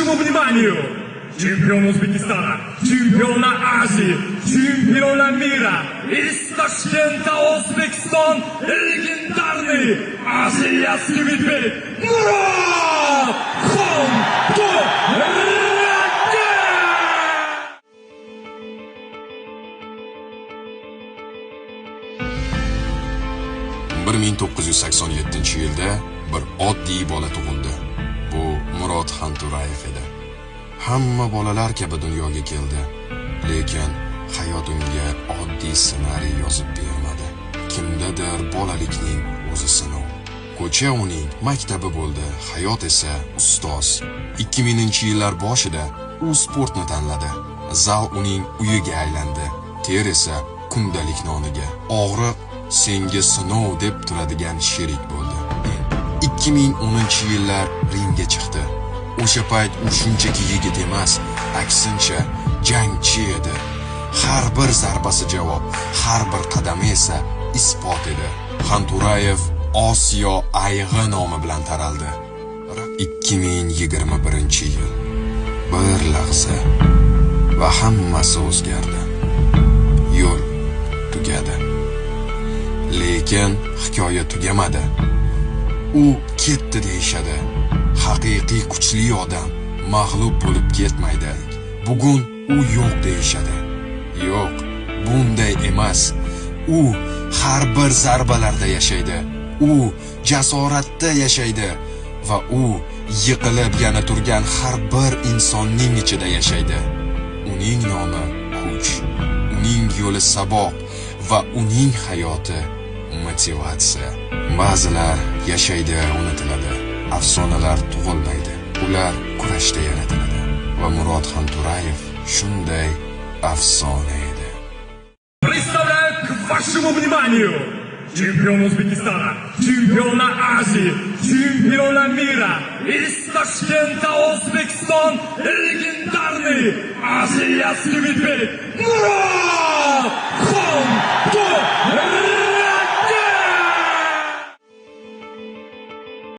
вашему вниманию чемпион Узбекистана, чемпиона Азии, чемпиона мира из Ташкента, Узбекистан, легендарный азиатский медведь Мурод Хантураев! 1987-yilda bir oddiy bola tug'ildi. Bu Murod Xanturayev edi. Hamma bolalar kabi dunyoga keldi, lekin hayot unga oddiy ssenariy yozib bermadi. Kimdadir bolalikning o'zi sinov. Ko'cha uning maktabi bo'ldi, hayot esa ustoz. 2000-yillar boshida u sportni tanladi. Zal uning uyiga aylandi, ter esa kundalik noniga. Og'riq senga sinov deb turadigan sherik bo'ldi. 2010-yillar ringga chiqdi. O'sha payt u shunchaki yigit emas, aksincha jangchi edi. Har bir zarbasi javob, har bir qadami esa isbot edi. Xanturayev Osiyo ayg'i nomi bilan taraldi. 2021-yil. Bir lahza va hammasi o'zgardi. Yo'l tugadi. Lekin hikoya tugamadi. U ketdi deyshadi. Haqiqiy kuchli odam mag'lub bo'lib ketmaydi. Bugun u yo'q deyshadi. Yo'q, bunday emas. U har bir zarbalarda yashaydi. U jasoratda yashaydi va u yiqilib yana turgan har bir insonning ichida yashaydi. Uning nomi kuch, uning yo'li saboq va uning hayoti motivatsiya. Ba'zilar yashaydi, unutiladi. Afsonalar tug'ilmaydi. Ular kurashda yaratiladi. Va Murod Xanturayev shunday afsona edi. Представляю к вашему вниманию чемпион Узбекистана, чемпиона Азии, чемпиона мира из Ташкента, Узбекистан, легендарный азиатский медведь Мурод